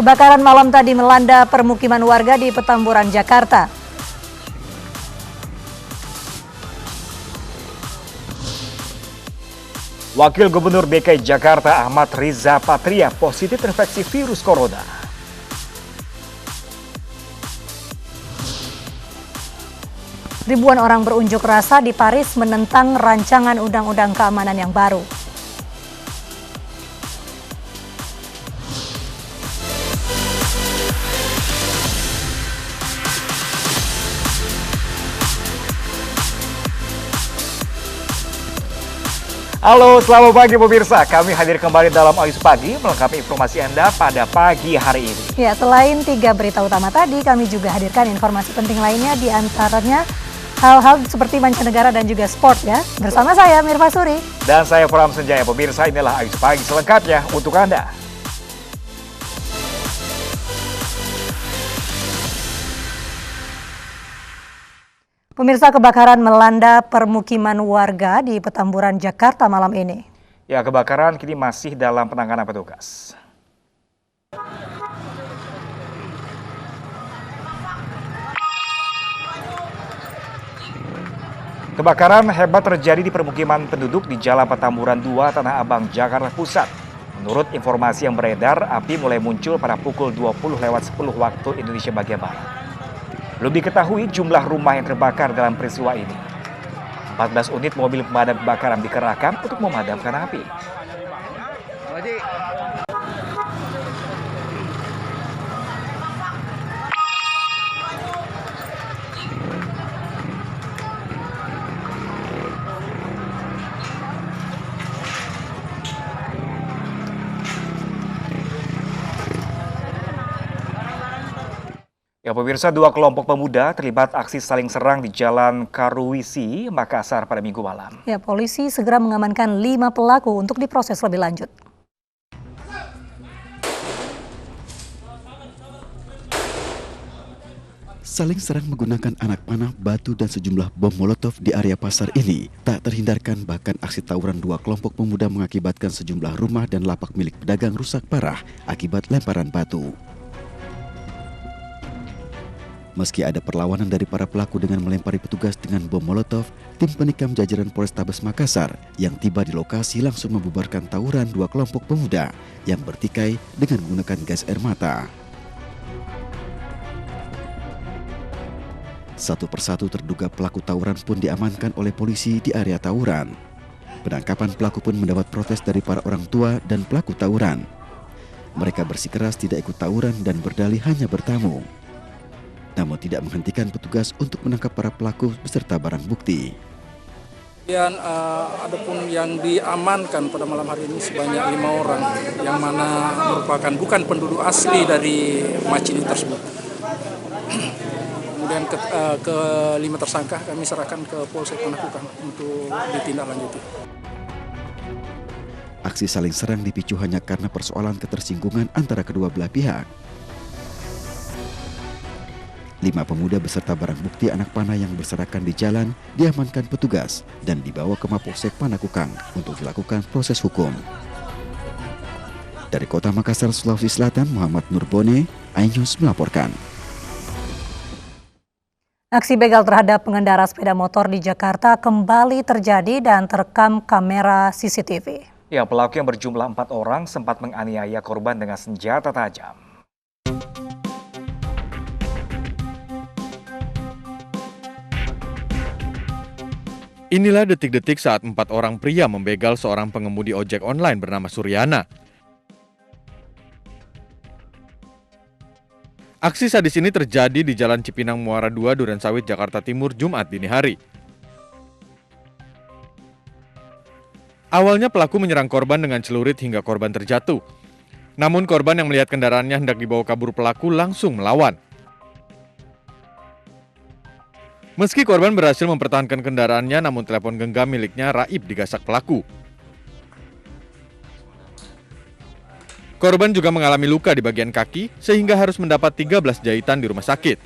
Kebakaran malam tadi melanda permukiman warga di Petamburan, Jakarta. Wakil Gubernur DKI Jakarta Ahmad Riza Patria positif infeksi virus corona. Ribuan orang berunjuk rasa di Paris menentang rancangan undang-undang keamanan yang baru. Halo, selamat pagi pemirsa. Kami hadir kembali dalam Ayus Pagi melengkapi informasi Anda pada pagi hari ini. Ya, selain 3 berita utama tadi, kami juga hadirkan informasi penting lainnya, di antaranya hal-hal seperti mancanegara dan juga sport ya. Bersama saya Mirva Suri. Dan saya Pram Senjaya. Pemirsa, inilah Ayus Pagi selengkapnya untuk Anda. Pemirsa, kebakaran melanda permukiman warga di Petamburan, Jakarta malam ini. Ya, kebakaran kini masih dalam penanganan petugas. Kebakaran hebat terjadi di permukiman penduduk di Jalan Petamburan 2, Tanah Abang, Jakarta Pusat. Menurut informasi yang beredar, api mulai muncul pada pukul 20:10 waktu Indonesia bagian Barat. Belum diketahui jumlah rumah yang terbakar dalam peristiwa ini. 14 unit mobil pemadam kebakaran dikerahkan untuk memadamkan api. Ya pemirsa, 2 kelompok pemuda terlibat aksi saling serang di Jalan Karuwisi, Makassar pada Minggu malam. Ya, polisi segera mengamankan 5 pelaku untuk diproses lebih lanjut. Saling serang menggunakan anak panah, batu, dan sejumlah bom molotov di area pasar ini tak terhindarkan, bahkan aksi tawuran 2 kelompok pemuda mengakibatkan sejumlah rumah dan lapak milik pedagang rusak parah akibat lemparan batu. Meski ada perlawanan dari para pelaku dengan melempari petugas dengan bom molotov, tim penikam jajaran Polrestabes Makassar yang tiba di lokasi langsung membubarkan tawuran 2 kelompok pemuda yang bertikai dengan menggunakan gas air mata. Satu persatu terduga pelaku tawuran pun diamankan oleh polisi di area tawuran. Penangkapan pelaku pun mendapat protes dari para orang tua dan pelaku tawuran. Mereka bersikeras tidak ikut tawuran dan berdalih hanya bertamu, namun tidak menghentikan petugas untuk menangkap para pelaku beserta barang bukti. Dan adapun yang diamankan pada malam hari ini sebanyak 5 orang, yang mana merupakan bukan penduduk asli dari Macini tersebut. Kemudian ke 5 tersangka kami serahkan ke Polsek Panakukang untuk ditindaklanjuti. Aksi saling serang dipicu hanya karena persoalan ketersinggungan antara kedua belah pihak. 5 pemuda beserta barang bukti anak panah yang berserakan di jalan diamankan petugas dan dibawa ke Mapolsek Panakukang untuk dilakukan proses hukum. Dari Kota Makassar, Sulawesi Selatan, Muhammad Nurbone, iNews melaporkan. Aksi begal terhadap pengendara sepeda motor di Jakarta kembali terjadi dan terekam kamera CCTV. Ya, pelaku yang berjumlah 4 orang sempat menganiaya korban dengan senjata tajam. Inilah detik-detik saat 4 orang pria membegal seorang pengemudi ojek online bernama Suryana. Aksi sadis ini terjadi di Jalan Cipinang Muara 2, Durensawit, Jakarta Timur, Jumat dini hari. Awalnya pelaku menyerang korban dengan celurit hingga korban terjatuh. Namun korban yang melihat kendaraannya hendak dibawa kabur pelaku langsung melawan. Meski korban berhasil mempertahankan kendaraannya, namun telepon genggam miliknya raib digasak pelaku. Korban juga mengalami luka di bagian kaki sehingga harus mendapat 13 jahitan di rumah sakit.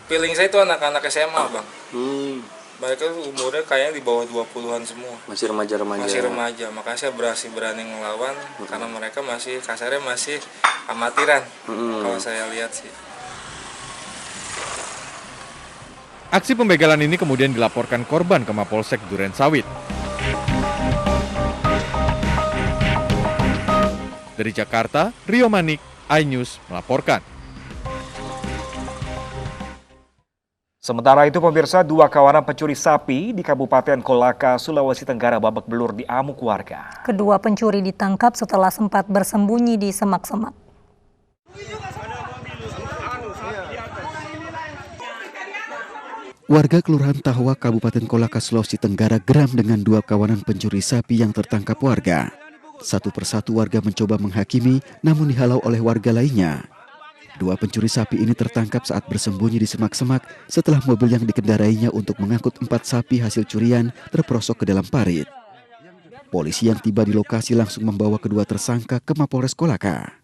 Feeling saya itu anak-anak SMA, Bang. Mereka umurnya kayaknya di bawah 20-an semua. Masih remaja-remaja. Masih remaja, makanya saya berani ngelawan karena mereka masih kasarnya masih amatiran kalau saya lihat sih. Aksi pembegalan ini kemudian dilaporkan korban ke Mapolsek Durensawit. Dari Jakarta, Rio Manik, iNews melaporkan. Sementara itu pemirsa, 2 kawanan pencuri sapi di Kabupaten Kolaka, Sulawesi Tenggara babak belur diamuk warga. Kedua pencuri ditangkap setelah sempat bersembunyi di semak-semak. Warga Kelurahan Tahwa, Kabupaten Kolaka, Sulawesi Tenggara geram dengan 2 kawanan pencuri sapi yang tertangkap warga. Satu persatu warga mencoba menghakimi, namun dihalau oleh warga lainnya. 2 pencuri sapi ini tertangkap saat bersembunyi di semak-semak setelah mobil yang dikendarainya untuk mengangkut 4 sapi hasil curian terperosok ke dalam parit. Polisi yang tiba di lokasi langsung membawa kedua tersangka ke Mapolres Kolaka.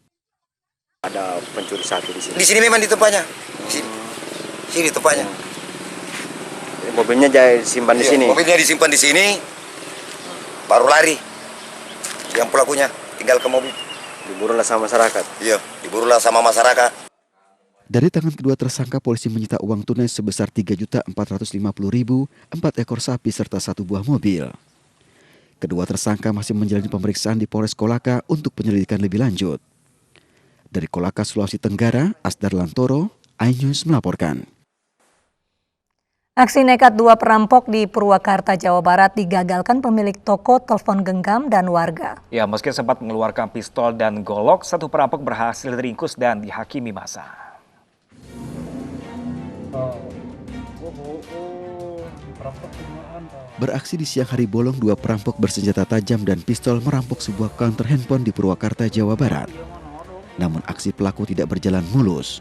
Ada pencuri sapi di sini. Di sini memang di tempatnya. Sini tempatnya. Mobilnya disimpan di sini. Mobilnya disimpan di sini, baru lari. Yang pelakunya tinggal ke mobil. Diburulah sama masyarakat. Iya, diburulah sama masyarakat. Dari tangan kedua tersangka, polisi menyita uang tunai sebesar Rp3.450.000, 4 ekor sapi serta 1 buah mobil. Kedua tersangka masih menjalani pemeriksaan di Polres Kolaka untuk penyelidikan lebih lanjut. Dari Kolaka, Sulawesi Tenggara, Asdar Lantoro, iNews melaporkan. Aksi nekat 2 perampok di Purwakarta, Jawa Barat digagalkan pemilik toko telepon genggam dan warga. Ya, meski sempat mengeluarkan pistol dan golok, 1 perampok berhasil diringkus dan dihakimi massa. Beraksi di siang hari bolong, 2 perampok bersenjata tajam dan pistol merampok sebuah kantor handphone di Purwakarta, Jawa Barat. Namun aksi pelaku tidak berjalan mulus.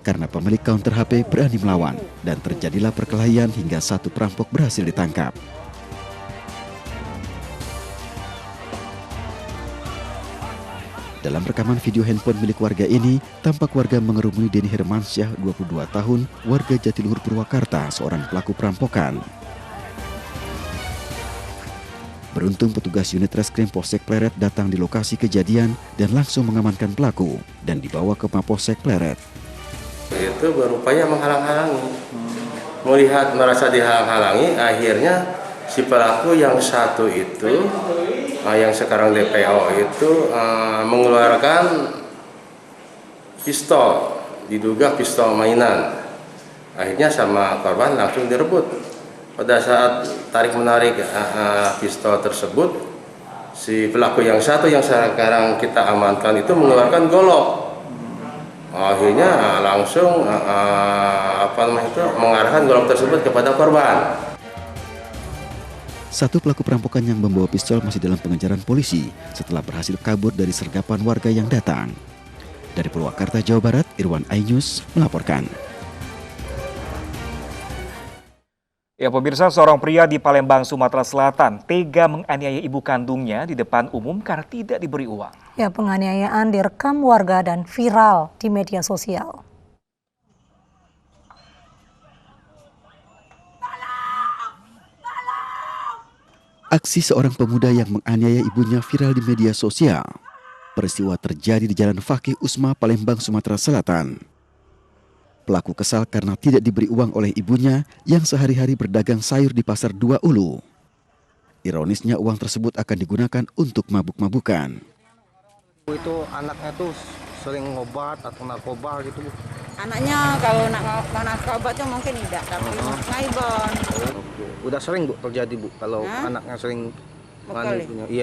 Karena pemilik counter HP berani melawan dan terjadilah perkelahian hingga 1 perampok berhasil ditangkap. Dalam rekaman video handphone milik warga ini, tampak warga mengerumuni Denny Hermansyah, 22 tahun, warga Jatiluhur Purwakarta, seorang pelaku perampokan. Beruntung petugas unit reskrim Polsek Pleret datang di lokasi kejadian dan langsung mengamankan pelaku dan dibawa ke Mapolsek Pleret. Itu berupaya menghalang-halangi, melihat merasa dihalang-halangi, akhirnya si pelaku yang satu itu, yang sekarang DPO itu mengeluarkan pistol, diduga pistol mainan. Akhirnya sama korban langsung direbut. Pada saat tarik-menarik pistol tersebut, si pelaku yang satu yang sekarang kita amankan itu mengeluarkan golok. Akhirnya langsung mengarahkan golok tersebut kepada korban. 1 pelaku perampokan yang membawa pistol masih dalam pengejaran polisi setelah berhasil kabur dari sergapan warga yang datang. Dari Purwakarta, Jawa Barat, Irwan, iNews melaporkan. Ya pemirsa, seorang pria di Palembang, Sumatera Selatan tega menganiaya ibu kandungnya di depan umum karena tidak diberi uang. Ya, penganiayaan direkam warga dan viral di media sosial. Aksi seorang pemuda yang menganiaya ibunya viral di media sosial. Peristiwa terjadi di Jalan Fakih Usma, Palembang, Sumatera Selatan. Pelaku kesal karena tidak diberi uang oleh ibunya yang sehari-hari berdagang sayur di Pasar 2 Ulu. Ironisnya uang tersebut akan digunakan untuk mabuk-mabukan. Itu anaknya tuh sering ngobat atau narkoba gitu. Anaknya kalau narkoba tuh mungkin tidak, tapi ngaibon. Udah sering Bu terjadi Bu kalau anaknya sering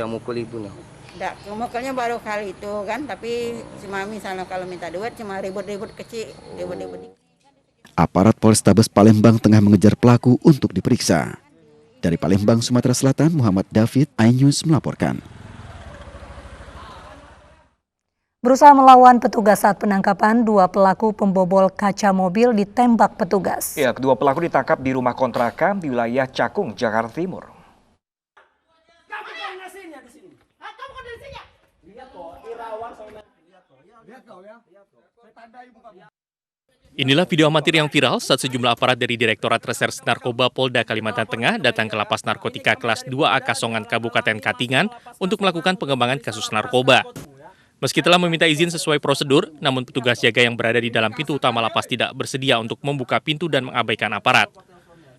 mukul ibunya. Enggak, mukulnya baru kali itu kan, tapi cuma misalnya kalau minta duit cuma ribut-ribut kecil, ribut-ribut. Aparat Polrestabes Palembang tengah mengejar pelaku untuk diperiksa. Dari Palembang, Sumatera Selatan, Muhammad David, iNews melaporkan. Berusaha melawan petugas saat penangkapan, 2 pelaku pembobol kaca mobil ditembak petugas. Ya, kedua pelaku ditangkap di rumah kontrakan di wilayah Cakung, Jakarta Timur. Inilah video amatir yang viral saat sejumlah aparat dari Direktorat Reserse Narkoba Polda Kalimantan Tengah datang ke Lapas Narkotika Kelas 2A Kasongan Kabupaten Katingan untuk melakukan pengembangan kasus narkoba. Meski telah meminta izin sesuai prosedur, namun petugas jaga yang berada di dalam pintu utama lapas tidak bersedia untuk membuka pintu dan mengabaikan aparat.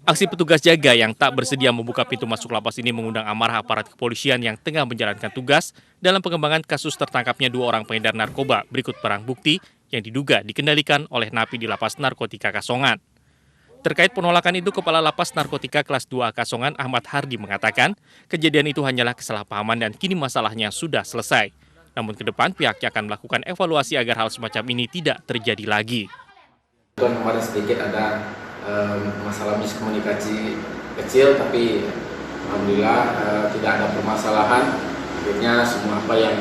Aksi petugas jaga yang tak bersedia membuka pintu masuk lapas ini mengundang amarah aparat kepolisian yang tengah menjalankan tugas dalam pengembangan kasus tertangkapnya 2 orang pengedar narkoba berikut barang bukti yang diduga dikendalikan oleh napi di Lapas Narkotika Kasongan. Terkait penolakan itu, Kepala Lapas Narkotika Kelas 2A Kasongan Ahmad Hardi mengatakan kejadian itu hanyalah kesalahpahaman dan kini masalahnya sudah selesai. Namun ke depan pihaknya akan melakukan evaluasi agar hal semacam ini tidak terjadi lagi. Kemarin sedikit ada masalah miskomunikasi kecil, tapi alhamdulillah tidak ada permasalahan. Akhirnya semua apa yang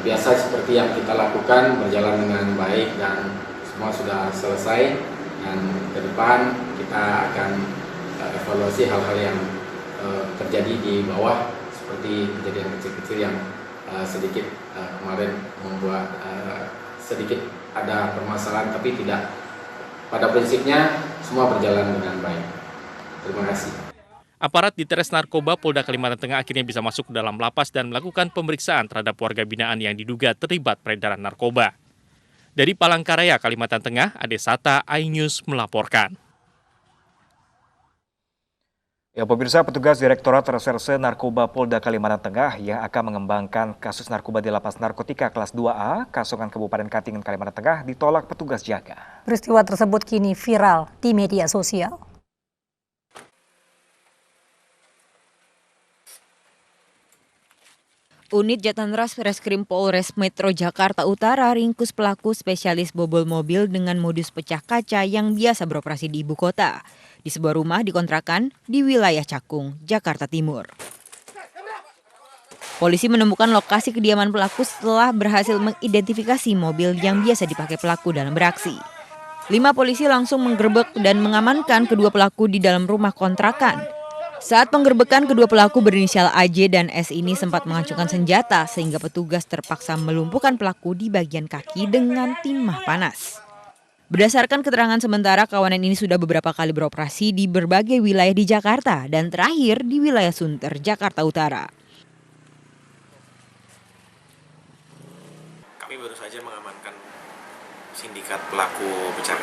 biasa seperti yang kita lakukan berjalan dengan baik dan semua sudah selesai. Dan ke depan kita akan evaluasi hal-hal yang terjadi di bawah, seperti kejadian kecil-kecil yang sedikit kemarin membuat sedikit ada permasalahan, tapi tidak, pada prinsipnya semua berjalan dengan baik. Terima kasih. Aparat di Tres Narkoba Polda Kalimantan Tengah akhirnya bisa masuk ke dalam lapas dan melakukan pemeriksaan terhadap warga binaan yang diduga terlibat peredaran narkoba. Dari Palangkaraya, Kalimantan Tengah, Adesata, iNews melaporkan. Ya, pemirsa, petugas Direktorat Reserse Narkoba Polda Kalimantan Tengah yang akan mengembangkan kasus narkoba di Lapas Narkotika Kelas 2A, Kasongan Kabupaten Katingan, Kalimantan Tengah, ditolak petugas jaga. Peristiwa tersebut kini viral di media sosial. Unit Jatantras Reskrim Polres Metro Jakarta Utara ringkus pelaku spesialis bobol mobil dengan modus pecah kaca yang biasa beroperasi di ibu kota, di sebuah rumah dikontrakan di wilayah Cakung, Jakarta Timur. Polisi menemukan lokasi kediaman pelaku setelah berhasil mengidentifikasi mobil yang biasa dipakai pelaku dalam beraksi. 5 polisi langsung menggerebek dan mengamankan kedua pelaku di dalam rumah kontrakan. Saat penggerbekan, kedua pelaku berinisial AJ dan S ini sempat mengacungkan senjata sehingga petugas terpaksa melumpuhkan pelaku di bagian kaki dengan timah panas. Berdasarkan keterangan sementara, kawanan ini sudah beberapa kali beroperasi di berbagai wilayah di Jakarta dan terakhir di wilayah Sunter, Jakarta Utara. Kami baru saja mengamankan sindikat pelaku pecah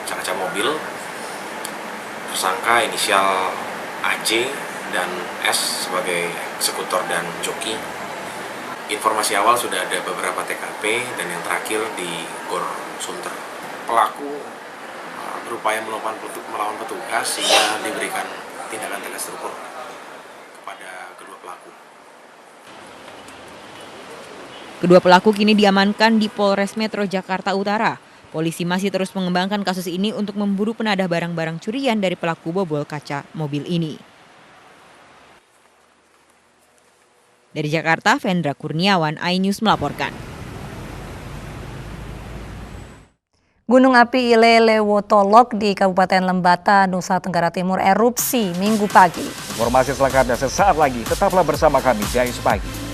kaca mobil. Tersangka inisial AJ dan S sebagai eksekutor dan joki. Informasi awal sudah ada beberapa TKP dan yang terakhir di Gor Sunter. Pelaku berupaya melawan petugas sehingga diberikan tindakan tegas terukur kepada kedua pelaku. Kedua pelaku kini diamankan di Polres Metro Jakarta Utara. Polisi masih terus mengembangkan kasus ini untuk memburu penadah barang-barang curian dari pelaku bobol kaca mobil ini. Dari Jakarta, Vendra Kurniawan, iNews melaporkan. Gunung api Ilelewotolok di Kabupaten Lembata, Nusa Tenggara Timur erupsi Minggu pagi. Informasi selengkapnya sesaat lagi, tetaplah bersama kami di iNews Pagi.